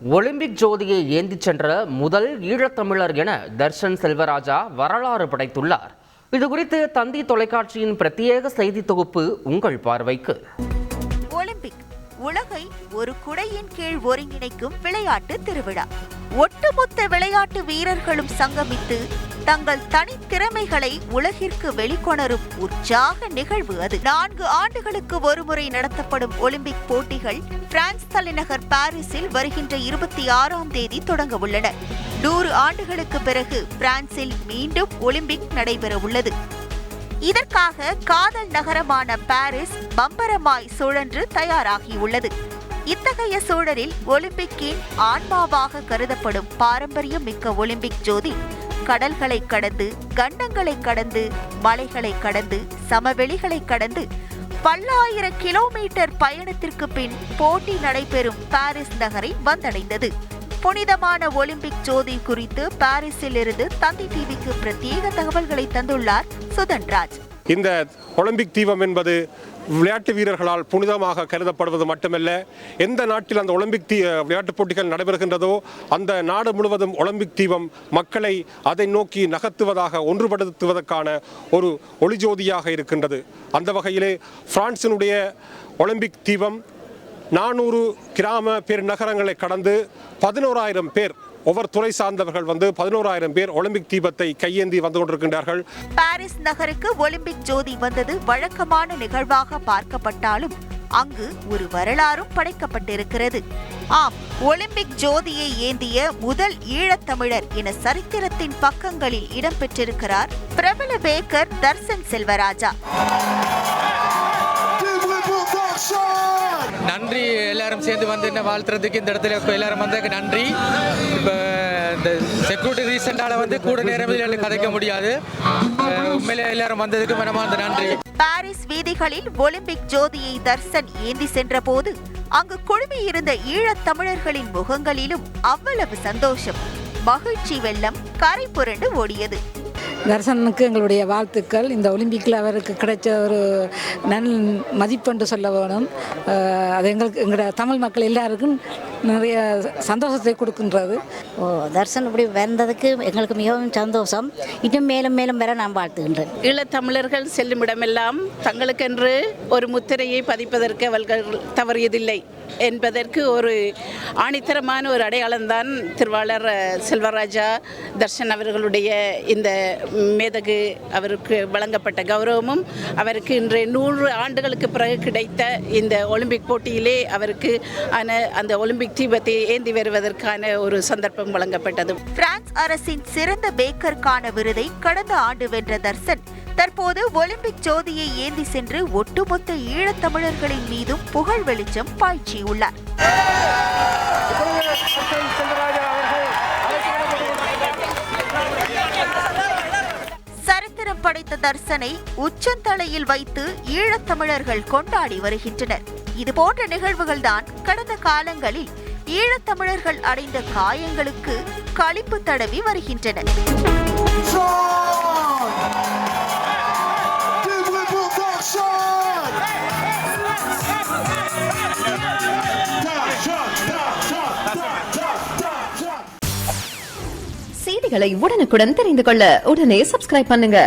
Olympic ஜோதியை ஏந்திச் சென்ற முதல் ஈழத்தமிழர் என தர்ஷன் செல்வராஜா வரலாறு படைத்துள்ளார். இதுகுறித்து தந்தி தொலைக்காட்சியின் பிரத்யேக செய்தி தொகுப்பு உங்கள் பார்வைக்கு. ஒலிம்பிக் உலகை ஒரு குடையின் கீழ் ஒருங்கிணைக்கும் விளையாட்டு திருவிழா. ஒட்டுமொத்த விளையாட்டு வீரர்களும் சங்கமித்து தங்கள் தனித்திறமைகளை உலகிற்கு வெளிக்கொணரும் உற்சாக நிகழ்வு அது. 4 ஆண்டுகளுக்கு ஒருமுறை நடத்தப்படும் ஒலிம்பிக் போட்டிகள் பிரான்ஸ் தலைநகர் பாரிஸில் வருகின்ற 26ஆம் தேதி தொடங்க உள்ளன. 100 ஆண்டுகளுக்கு பிறகு பிரான்சில் மீண்டும் ஒலிம்பிக் நடைபெற உள்ளது. இதற்காக காதல் நகரமான பாரிஸ் பம்பரமாய் சுழன்று தயாராகியுள்ளது. இத்தகைய சூழலில் ஒலிம்பிக்கின் ஆன்மாவாக கருதப்படும் பாரம்பரியம் மிக்க ஒலிம்பிக் ஜோதி கடல்களை கடந்து, கண்டங்களை கடந்து, மலைகளை கடந்து, சமவெளிகளை கடந்து பல்லாயிர கிலோமீட்டர் பயணத்திற்கு பின் போட்டி நடைபெறும் பாரிஸ் நகரை வந்தடைந்தது. புனிதமான ஒலிம்பிக் ஜோதி குறித்து பாரிஸில் இருந்து தந்தி டிவிக்கு பிரத்யேக தகவல்களை தந்துள்ளார் சுதன்ராஜ். இந்த ஒலிம்பிக் தீபம் என்பது விளையாட்டு வீரர்களால் புனிதமாக கருதப்படுவது மட்டுமல்ல, எந்த நாட்டில் அந்த ஒலிம்பிக் விளையாட்டுப் போட்டிகள் நடைபெறுகின்றதோ அந்த நாடு முழுவதும் ஒலிம்பிக் தீபம் மக்களை அதை நோக்கி நகர்த்துவதாக ஒன்றுபடுத்துவதற்கான ஒரு ஒளிஜோதியாக இருக்கின்றது. அந்த வகையிலே பிரான்சினுடைய ஒலிம்பிக் தீபம் 400 கிராம பெருநகரங்களை கடந்து 11,000 பேர், ஒவ்வொரு துறை சார்ந்தவர்கள் 11,000 பேர் ஒலிம்பிக் தீபத்தை கையேந்தி வந்து கொண்டிருக்கின்றார்கள். பாரிஸ் நகருக்கு ஒலிம்பிக் ஜோதி வந்தது வழக்கமான நிகழ்வாக பார்க்கப்பட்டாலும் அங்கு ஒரு வரலாறும் படைக்கப்பட்டிருக்கிறது. ஆம், ஒலிம்பிக் ஜோதியை ஏந்திய முதல் ஈழத்தமிழர் என சரித்திரத்தின் பக்கங்களில் இடம்பெற்றிருக்கிறார் பிரபல பேக்கர் தர்ஷன் செல்வராஜா. நன்றி. எல்லாரும் சேர்ந்து வந்து என்ன வாழ்த்துறதுக்கு இந்த இடத்துல எல்லாரும் வந்ததுக்கு நன்றி. இப்போ இந்த செக்யூரிட்டி ரீசெண்டால கூட நேரம் கதைக்க முடியாது. உண்மையிலே எல்லாரும் வந்ததுக்கு மனமார்ந்த நன்றி. பாரிஸ் வீதிகளில் ஒலிம்பிக் ஜோதியை தர்ஷன் ஏந்தி சென்ற போது அங்கு குழுமியிருந்த ஈழத் தமிழர்களின் முகங்களிலும் அவ்வளவு சந்தோஷம், மகிழ்ச்சி வெள்ளம் கரை புரண்டு ஓடியது. தர்ஷனுக்கு எங்களுடைய வாழ்த்துக்கள். இந்த ஒலிம்பிக்கில் அவருக்கு கிடைச்ச ஒரு நல் மதிப்பென்று சொல்ல வேணும். அது எங்களோட தமிழ் மக்கள் எல்லாருக்கும் நிறைய சந்தோஷத்தை கொடுக்கின்றது. தர்ஷன் இப்படி வந்ததுக்கு எங்களுக்கு மிகவும் சந்தோஷம். இன்னும் மேலும் மேலும் வர நான் வாழ்த்துகின்றேன். ஈழத்தமிழர்கள் செல்லும் இடமெல்லாம் தங்களுக்கென்று ஒரு முத்திரையை பதிப்பதற்கு அவர்கள் தவறியதில்லை என்பதற்கு ஒரு ஆணித்தரமான ஒரு அடையாளம்தான் திருவாளர் செல்வராஜா தர்ஷன் அவர்களுடைய இந்த மேதகு அவருக்கு வழங்கப்பட்ட கௌரவமும், அவருக்கு இன்று 100 ஆண்டுகளுக்கு பிறகு கிடைத்த இந்த ஒலிம்பிக் போட்டியிலே அவருக்கு அந்த ஒலிம்பிக் தீபத்தை ஏந்தி வருவதற்கான ஒரு சந்தர்ப்பம் வழங்கப்பட்டது. பிரான்ஸ் அரசின் சிறந்த பேக்கருக்கான விருதை கடந்த ஆண்டு வென்ற தர்ஷன் தற்போது ஒலிம்பிக் ஜோதியை ஏந்தி சென்று ஒட்டுமொத்த ஈழத்தமிழர்களின் மீதும் புகழ் வெளிச்சம் பாய்ச்சியுள்ளார். சரித்திரம் படைத்த தர்ஷனை உச்சந்தலையில் வைத்து ஈழத்தமிழர்கள் கொண்டாடி வருகின்றனர். இதுபோன்ற நிகழ்வுகள் தான் கடந்த காலங்களில் ஈழத்தமிழர்கள் அடைந்த காயங்களுக்கு களிப்பு தடவி வருகின்றன. செய்திகளை உடனுக்குடன் தெரிந்து கொள்ள உடனே சப்ஸ்கிரைப் பண்ணுங்க.